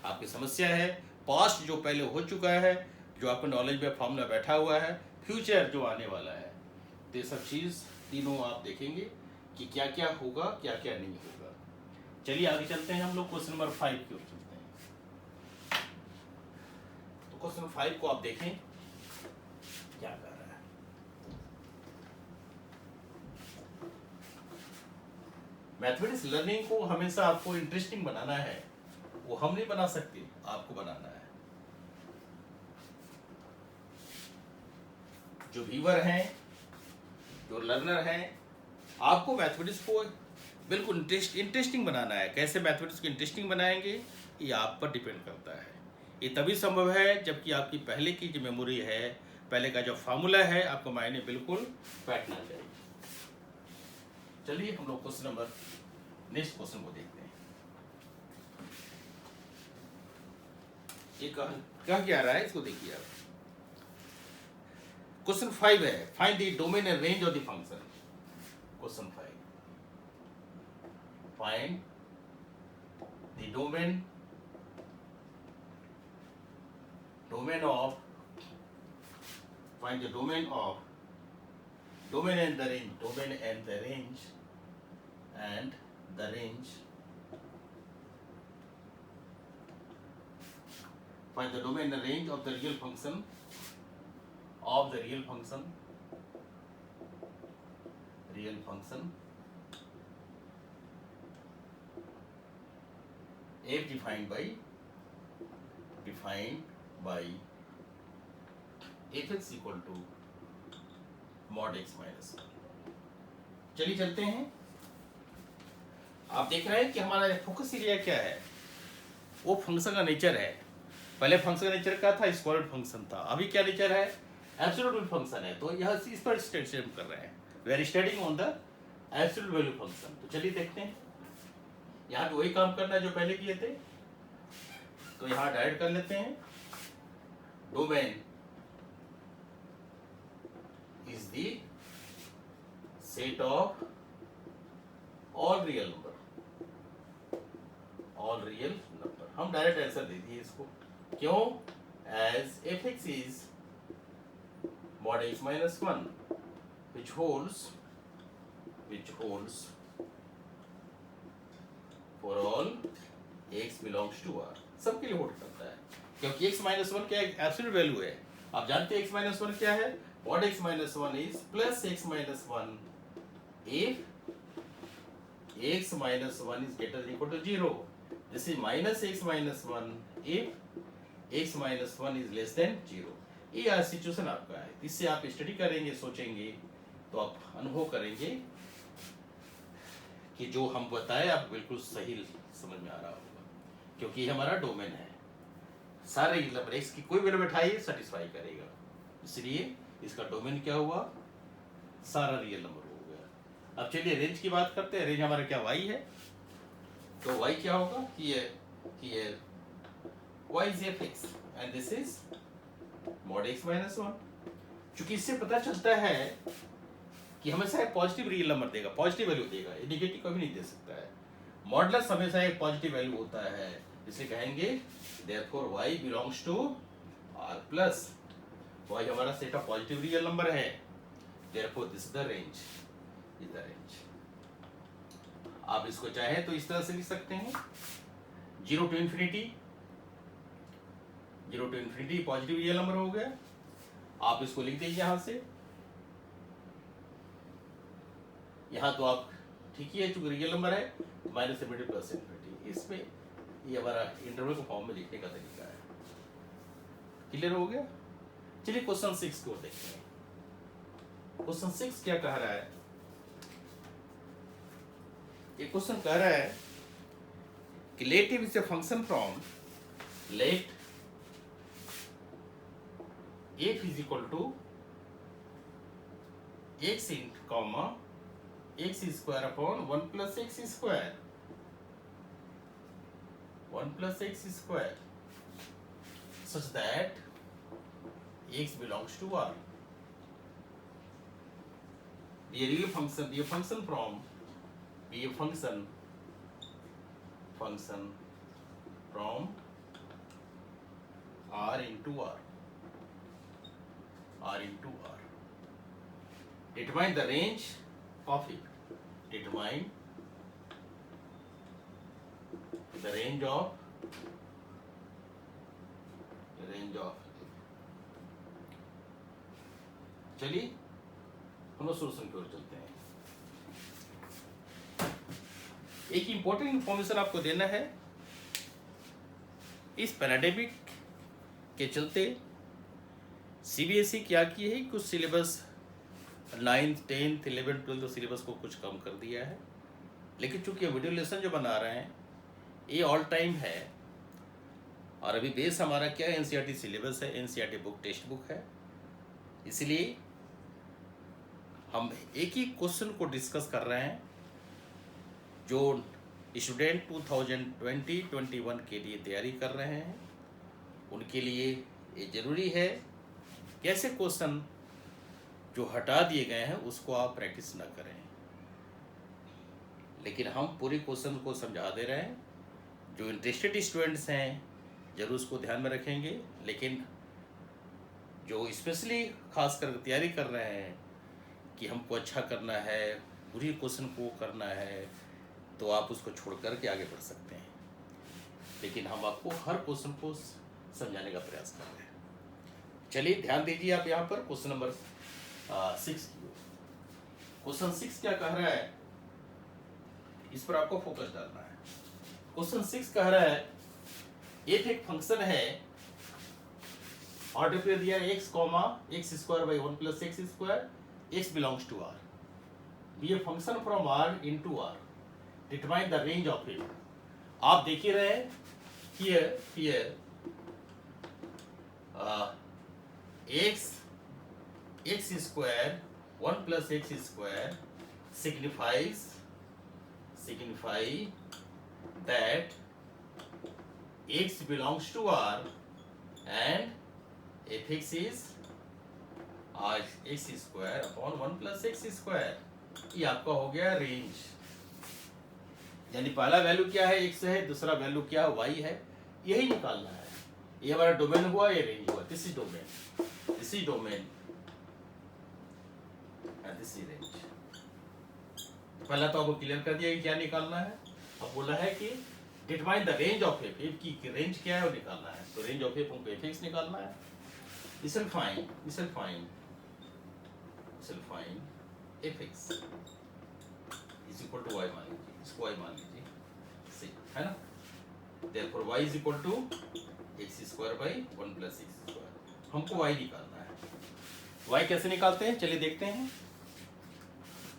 आपकी समस्या है, पास्ट जो पहले हो चुका है, जो आपके नॉलेज में फॉर्मूला बैठा हुआ है, फ्यूचर जो आने वाला है। तो ये सब चीज़ तीनों आप देखेंगे कि क्या क्या होगा, क्या क्या नहीं होगा। चलिए आगे चलते हैं, हम लोग क्वेश्चन नंबर 5 की ओर चलते हैं। तो क्वेश्चन 5 को आप देखें क्या कर रहा है। मैथमेटिक्स लर्निंग को हमेशा आपको इंटरेस्टिंग बनाना है, वो हम नहीं बना सकते, आपको बनाना है। जो व्यूअर हैं, जो लर्नर हैं, आपको मैथमेटिक्स को बिल्कुल इंटरेस्टिंग बनाना है। कैसे मैथमेटिक्स को इंटरेस्टिंग बनाएंगे ये आप पर डिपेंड करता है। ये तभी संभव है जबकि आपकी पहले की जो मेमोरी है, पहले का जो फार्मूला है, आपको मायने बिल्कुल बैठना चाहिए। चलिए हम लोग क्वेश्चन नंबर नेक्स्ट क्वेश्चन को देखते हैं। ये क्या क्या रहा है, इसको देखिए आप। क्वेश्चन 5 है, find the domain and range of the function. Question 5, find the domain of, find the domain of, domain and the range, domain and the range, and the range, find the domain and the range of the real function, of the real function, f defined by fx equal to mod x minus 1। चलिए चलते हैं। आप देख रहे हैं कि हमारा focus area क्या है, वो फंक्शन का नेचर है। पहले फंक्शन का नेचर क्या था, स्क्वायर फंक्शन था। अभी क्या नेचर है, एब्सोल्यूट वैल्यू फंक्शन है। तो यह इस पर स्टडी कर रहे हैं, we are studying on the absolute value function. तो चलिए देखते हैं, यहाँ पे वही काम करना है जो पहले किए थे। तो यहाँ डायरेक्ट कर लेते हैं, domain is the set of all real number, हम डायरेक्ट आंसर दे दिए इसको। क्यों, as fx is mod x minus 1 which holds for all x belongs to R, सबके लिए होल्ड करता है। क्योंकि x minus 1 क्या एब्सोल्यूट वैल्यू है। आप जानते हैं x minus 1 क्या है, mod x minus 1 is plus x minus 1 if x minus 1 is greater than equal to 0. This is minus x minus 1 if x minus 1 is less than 0. ये situation आपका है। इससे आप स्टडी करेंगे, सोचेंगे तो आप अनुभव करेंगे कि जो हम बताए आप बिल्कुल सही समझ में आ रहा होगा। क्योंकि हमारा डोमेन है, सारे नंबर x की कोई वैल्यू बैठाइए सेटिस्फाई करेगा। इसलिए इसका डोमेन क्या हुआ, सारा रियल नंबर हो गया। अब चलिए रेंज की बात करते हैं। रेंज हमारा क्या y है, तो y क्या होगा कि ये y is fx and this is mod x minus 1। चूंकि इससे पता चलता है कि हमेशा एक पॉजिटिव रियल नंबर देगा, पॉजिटिव वैल्यू देगा, ये नेगेटिव कभी नहीं दे सकता है। मॉडुलस हमेशा एक पॉजिटिव वैल्यू होता है, इसे कहेंगे therefore y belongs to R plus। y हमारा set of positive real number है, therefore this is the range, आप इसको चाहे तो इस तरह से लिख सकते हैं, 0 to infinity positive real number हो गया। आप इसको लिख दीजिए यहाँ से, यहाँ तो आप ठीक ही है, चूंकि रियल नंबर है माइनस इन्फिनिटी प्लस इन्फिनिटी, इसमें ये हमारा इंटरवल को फॉर्म में लिखने का तरीका है। क्लियर हो गया। चलिए क्वेश्चन 6 को देखते हैं। क्वेश्चन 6 क्या कह रहा है, ये क्वेश्चन कह रहा है कि let is a function from let f is equal to x in comma x square upon 1 plus x square, 1 plus x square, such that x belongs to R. Be a real function, be a function from, be a function from R into R. Determine the range of it. Determine the range of चलिए हम लोग solution की ओर चलते हैं। एक important information आपको देना है, इस पैराडाइमिक के चलते सीबीएसई क्या की है, कुछ syllabus 9th 10th 11th 12th syllabus को कुछ कम कर दिया है। लेकिन चूंकि वीडियो लेसन जो बना रहे हैं ये ऑल टाइम है, और अभी बेस हमारा क्या है, एनसीईआरटी सिलेबस है, एनसीईआरटी बुक टेक्स्ट बुक है। इसलिए हम एक ही क्वेश्चन को डिस्कस कर रहे हैं जो स्टूडेंट 2020-21 के लिए तैयारी कर रहे हैं उनके लिए ये ज़रूरी है। कैसे क्वेश्चन जो हटा दिए गए हैं उसको आप प्रैक्टिस ना करें, लेकिन हम पूरे क्वेश्चन को समझा दे रहे हैं। जो इंटरेस्टेड स्टूडेंट्स हैं जरूर उसको ध्यान में रखेंगे, लेकिन जो स्पेशली खास कर तैयारी कर रहे हैं कि हमको अच्छा करना है, पूरी क्वेश्चन को करना है, तो आप उसको छोड़ कर के आगे बढ़ सकते हैं। लेकिन हम आपको हर क्वेश्चन को समझाने का प्रयास कर रहे हैं। चलिए ध्यान दीजिए आप यहाँ पर क्वेश्चन नंबर 6 की ओर। क्वेश्चन 6 क्या कह रहा है, इस पर आपको फोकस डालना है। क्वेश्चन 6 कह रहा है एक फंक्शन है, ऑर्डर पे दिया x comma x square by 1 plus x square, x belongs to R, be a function from R into R, determine the range of it. आप देख ही रहे हैं here x square 1 plus x square signify that x belongs to R and fx is x square upon 1 plus x square। ये आपका हो गया range, यानी पहला वैल्यू क्या है x है, दूसरा वैल्यू क्या है y है, यही निकालना है। ये हमारा डोमेन हुआ, ये रेंज हुआ। This is domain and this is range. पहला तो आपको क्लियर कर दिया कि क्या निकालना है। अब बोला है कि determine the range of f, f की रेंज क्या है वो निकालना है। तो रेंज ऑफ एफ हमको एफ एक्स निकालना है। This will find f x is equal to y, मान लीजिए इसको वाई मान लीजिए, सही है ना। Therefore y is equal to x square by 1 plus x square. हमको वाई निकालना है। वाई कैसे निकालते हैं चलिए देखते हैं।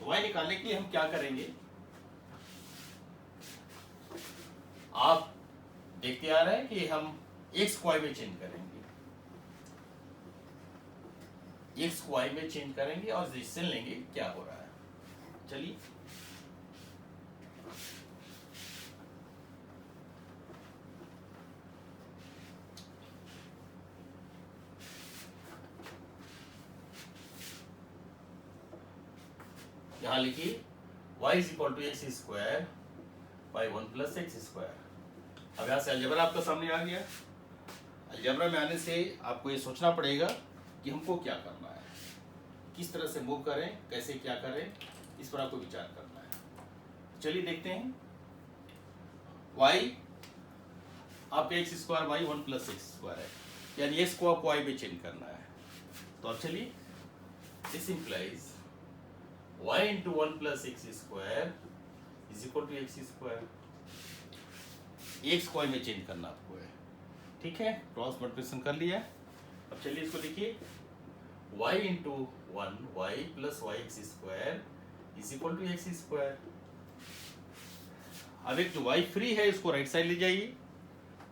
वाई निकालने के लिए हम क्या करेंगे, आप देखते आ रहे हैं कि हम एक्स को वाई में चेंज करेंगे, एक्स को वाई में चेंज करेंगे और डिसीजन लेंगे क्या हो रहा है। चलिए यहां लिखिए y is equal to x square by 1 plus x square. अब यहां से अलजेब्रा आपका सामने आ गया। अलजेब्रा में आने से आपको ये सोचना पड़ेगा कि हमको क्या करना है, किस तरह से मूव करें, कैसे क्या करें, इस पर आपको विचार करना है। चलिए देखते हैं। y आपका x square by 1 plus x square है, यानी एक्स को आपको y में चेंज करना है। तो अब चलिए this implies y into 1 plus x square is equal to x square. X को y में चेंज करना आपको है, ठीक है। क्रॉस मल्टीप्लिकेशन कर लिया। अब चलिए इसको लिखिए y into 1 y plus y x square is equal to x square. अब एक जो y फ्री है इसको राइट साइड ले जाइए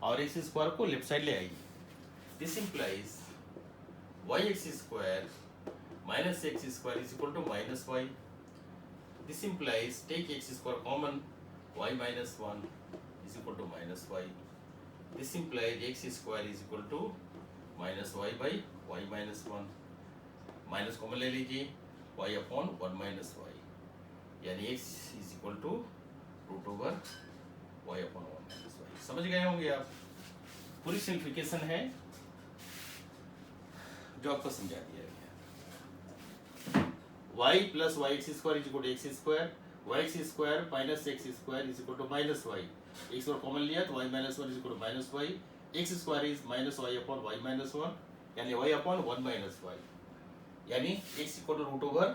और एक्स स्क्वायर को लेफ्ट साइड ले आइए। This implies y x square minus x square is equal to minus y. This implies take x square common, y minus 1 is equal to minus y. This implies x square is equal to minus y by y minus 1. Minus common ले लीजिए, y upon 1 minus y, यानी x is equal to root over y upon 1 minus y। समझ गए होंगे आप। पूरी सिंप्लिफिकेशन है जो आपको समझा दिया गया। y plus y x square is equal to x square, y x square minus x square is equal to minus y. X और कॉमन लिया तो y minus 1 is equal to minus y. X square is minus y upon y minus 1, यानी y upon 1 minus y, यानी x equal to root over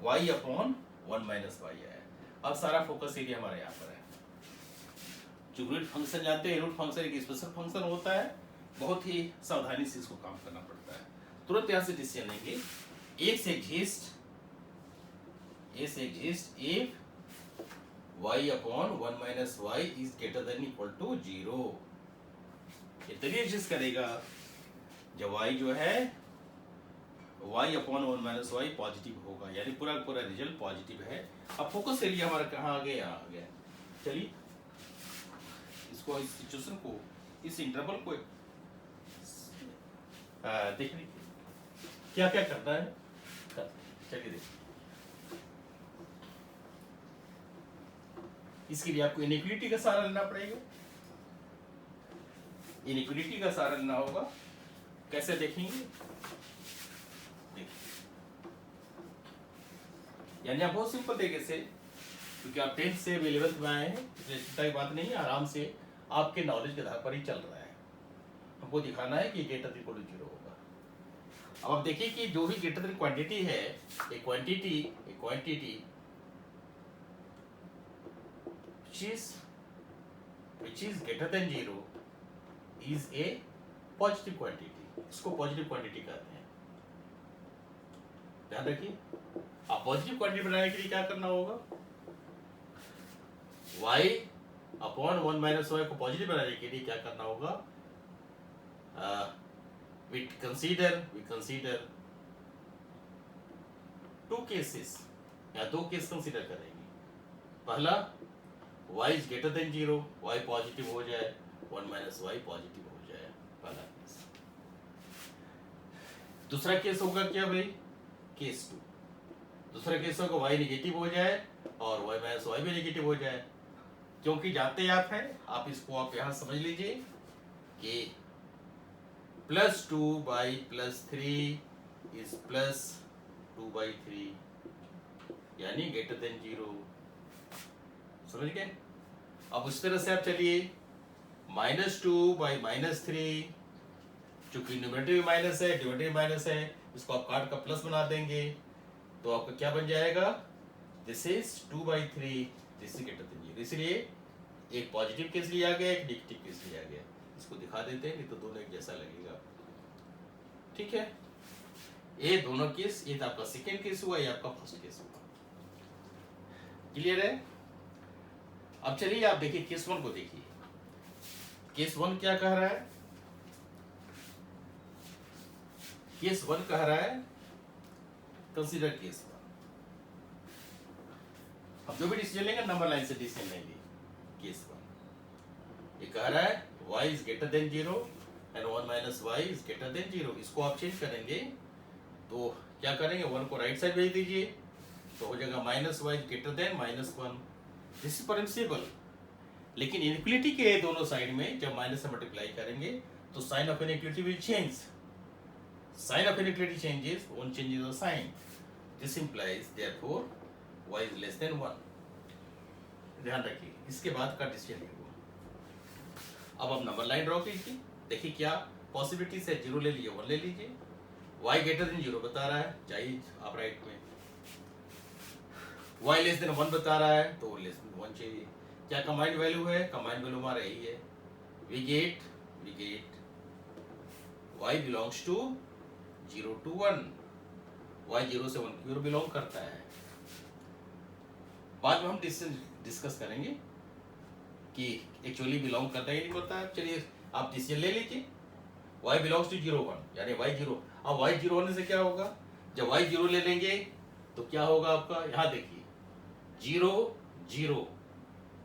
y upon 1 minus y है। अब सारा focus area हमारे यहाँ पर है। जो रूट फंक्शन जानते हैं, रूट फंक्शन एक स्पेशल फंक्शन होता है, बहुत ही सावधानी से इसको काम करना पड़ता है। तुरंत यहाँ से डिसीजन लेंगे। x exists if y upon 1 minus y is greater than equal to 0। ये तभी एग्जिस्ट करेगा जब y जो है y upon 1 minus y positive होगा, यानी पूरा पूरा रिजल्ट पॉजिटिव है। अब फोकस एरिया हमारा कहाँ आ गया, यहाँ आ गया। चलिए इसको, इस सिचुएशन को, इस इंटरवल को देखने क्या क्या करना है, चलिए देखिए। इसके लिए आपको इनइक्वालिटी का सहारा लेना पड़ेगा। इनइक्वालिटी का सहारा लेना होगा। कैसे देखेंगे, यानी आप बहुत सिंपल तरीके से, क्योंकि आप 10th से 11th में आए हैं, इसलिए चिंता की बात नहीं है, आराम से आपके नॉलेज के आधार पर ही चल रहा है। हमको दिखाना है कि ग्रेटर देन इक्वल टू 0 होगा। अब आप देखिए कि जो भी ग्रेटर देन क्वांटिटी है, एक quantity which is greater than 0 is a positive quantity। इसको पॉजिटिव क्वांटिटी कहते हैं। ध्यान रखिए, आप पॉजिटिव क्वांटिटी बनाने के लिए क्या करना होगा, y अपॉन 1 माइनस वाई को पॉजिटिव बनाने के लिए क्या करना होगा, we consider two cases, या दो केस कंसीडर करेंगे। पहला, y is greater than 0, y positive हो जाए, 1 माइनस वाई पॉजिटिव हो जाए, पहला केस। दूसरा केस होगा क्या भाई, केस 2। दूसरा केस होगा y नेगेटिव हो जाए और y माइनस वाई भी नेगेटिव हो जाए। क्योंकि जानते आप हैं, आप इसको आप यहां समझ लीजिए कि +2/+3 इज +2/3, यानी ग्रेटर देन 0। समझ गए। अब उस तरह से आप चलिए, -2/-3, चूंकि न्यूमरेटर में माइनस है, डिनोमिनेटर में माइनस है, इसको आप काट का प्लस बना देंगे तो आपका क्या बन जाएगा, this is 2/3, this is greater than 0। इसलिए एक पॉजिटिव केस लिया गया, एक नेगेटिव केस लिया गया। इसको दिखा देते हैं, नहीं तो दोनों एक जैसा लगेगा। ठीक है, ये दोनों केस, ये तो आपका सेकेंड केस हुआ, ये आपका फर्स्ट केस हुआ। क्लियर है। अब चलिए आप देखिए केस 1 को देखिए। केस 1 क्या कह रहा है, केस 1 कह रहा है, कंसीडर केस 1। अब जो भी डिसीजन लेंगे नंबर लाइन से डिसीजन लेंगे। केस 1 ये कह रहा है y is greater than 0 and 1 minus y is greater than 0। इसको आप चेंज करेंगे तो क्या करेंगे, 1 को राइट साइड भेज दीजिए तो हो जाएगा -y greater than -1। This is permissible. लेकिन इनइक्वालिटी के दोनों साइड में जब माइनस से मल्टीप्लाई करेंगे तो sign of inequality will change. Sign of inequality changes, one changes the sign. This implies therefore y is less than 1। ध्यान रखिए, इसके बाद का डिसीजन है वो। अब आप नंबर लाइन ड्रॉ कीजिए, देखिए क्या पॉसिबिलिटीज है। 0 ले लीजिए, 1 ले लीजिए। y ग्रेटर देन 0 बता रहा है, चाहिए आप राइट में। y लेस देन 1 बता रहा है तो लेस देन 1 चाहिए। क्या कंबाइंड वैल्यू है, कंबाइंड वैल्यू हमारा यही है। We get y belongs to 0 to 1। y 0 से 1 की ओर बिलोंग करता है। बाद में हम डिस्कस करेंगे कि एक्चुअली बिलोंग करता है नहीं करता है। चलिए आप डिसीजन ले लीजिए, y बिलोंग्स टू 0 1, यानी y 0। अब y 0 होने से क्या होगा, जब y 0 ले लेंगे तो क्या होगा आपका, यहाँ देखिए 0 0,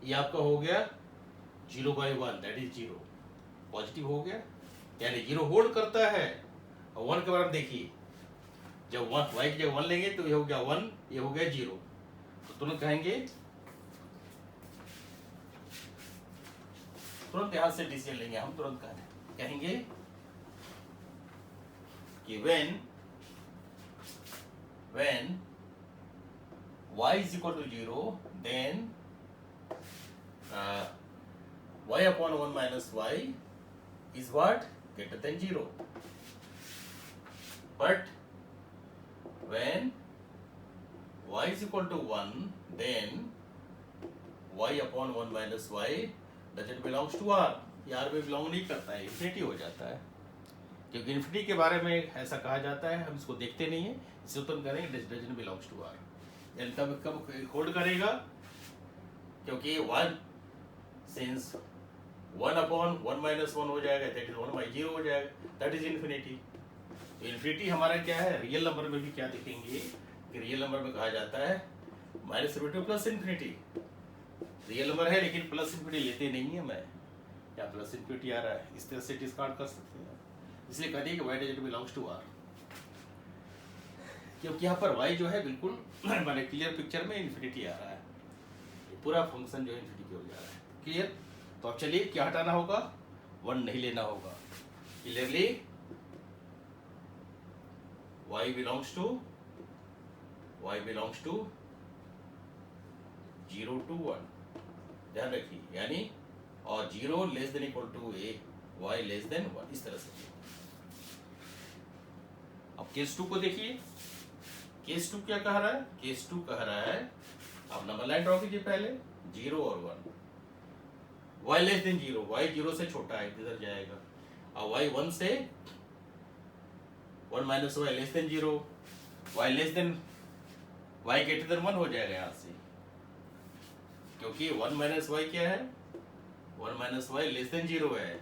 ये आपका हो गया 0/1, दैट इज 0, पॉजिटिव हो गया, यानी 0 होल्ड करता है। और 1 के बारे में देखिए, जब 1 y की जगह 1 लेंगे तो ये हो गया 1, ये हो गया 0। तो तुरंत कहेंगे, तुरंत यहां से डिसीजन लेंगे हम, तुरंत कहेंगे कि when y is equal to 0 then y upon 1 minus y is what, greater than 0. But when y is equal to 1 then y upon 1 minus y doesn't belongs to r। ये r में belong नहीं करता है, infinity हो जाता है। क्योंकि infinity के बारे में ऐसा कहा जाता है, हम इसको देखते नहीं है, इसे उत्तर करेंगे doesn't belongs to r। यानी तब कब होल्ड करेगा, क्योंकि 1 सिंस 1/1 - 1 हो जाएगा, दैट इज 1/0 हो जाएगा, दैट इज इन्फिनिटी। तो इन्फिनिटी हमारा क्या है, रियल नंबर में भी क्या देखेंगे कि रियल नंबर में कहा जाता है -∞ प्लस इन्फिनिटी। रियल नंबर है लेकिन प्लस इन्फिनिटी लेते नहीं है मैं, या प्लस इन्फिनिटी आ रहा है, इस तरह से डिस्कार्ड कर सकते हैं। इसलिए कहते हैं कि y doesn't belongs to r, क्योंकि यहाँ पर y जो है बिल्कुल मैंने क्लियर पिक्चर में इन्फिनिटी आ रहा है, ये पूरा फंक्शन जो है इन्फिनिटी की ओर जा रहा है। क्लियर? तो अब चलिए क्या हटाना होगा, 1 नहीं लेना होगा। Clearly y belongs to 0 to 1, ध्यान रखिए, यानी और 0 less than equal to a, y less than 1, इस तरह से। अब केस 2 को देखिए, केस 2 क्या कह रहा है, केस 2 कह रहा है, आप नंबर लाइन ड्रॉ कीजिए पहले, 0 और 1, y लेस देन 0, y 0 से छोटा है इधर जाएगा, और y 1 से 1 minus y less then 0, y less then y greater than 1 हो जाएगा यहाँ से, क्योंकि 1 माइनस y क्या है, 1 माइनस y लेस देन 0 है,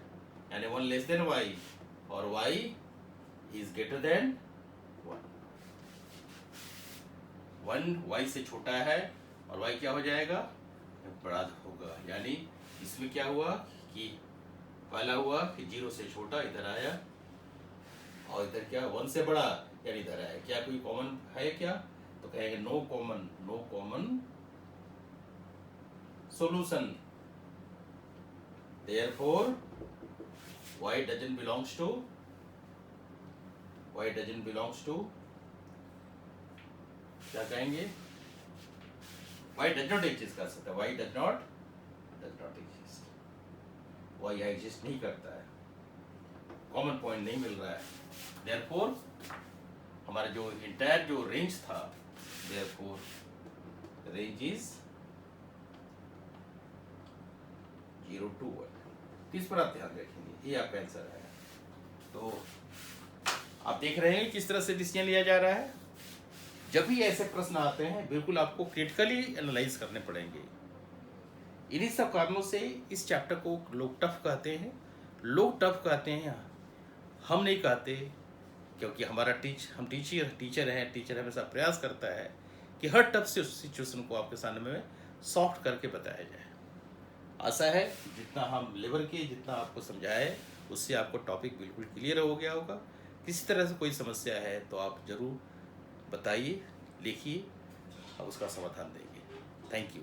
यानी 1 लेस देन y, और y is greater then 1 y से छोटा है, और y क्या हो जाएगा, बड़ा होगा। यानी इसमें क्या हुआ कि पहला हुआ कि 0 से छोटा इधर आया, और इधर क्या 1 से बड़ा यानी इधर आया। क्या कोई कॉमन है क्या, तो कहेंगे no common solution, therefore y doesn't belongs to क्या कहेंगे, y does not exist कर सकता है, y does not exist, y exist नहीं करता है, कॉमन पॉइंट नहीं मिल रहा है, therefore हमारा जो इंटायर जो रेंज था, therefore रेंज इज 0 to 1। इस पर आप ध्यान रखेंगे, ये आपका आंसर है। तो आप देख रहे हैं किस तरह से डिसीजन लिया जा रहा है। जब भी ऐसे प्रश्न आते हैं बिल्कुल आपको क्रिटिकली एनालाइज करने पड़ेंगे। इन्हीं सब कारणों से इस चैप्टर को लोग टफ कहते हैं। लोग टफ कहते हैं, हम नहीं कहते, क्योंकि हमारा हम टीचर हैं। टीचर हमेशा प्रयास करता है कि हर टफ सिचुएशन को आपके सामने में सॉफ्ट करके बताया जाए। आशा है जितना हम लेबर के जितना आपको समझाए उससे आपको टॉपिक बिल्कुल क्लियर हो गया होगा। किसी तरह से कोई समस्या है तो आप ज़रूर बताइए, लिखिए, और उसका समाधान देंगे। Thank you.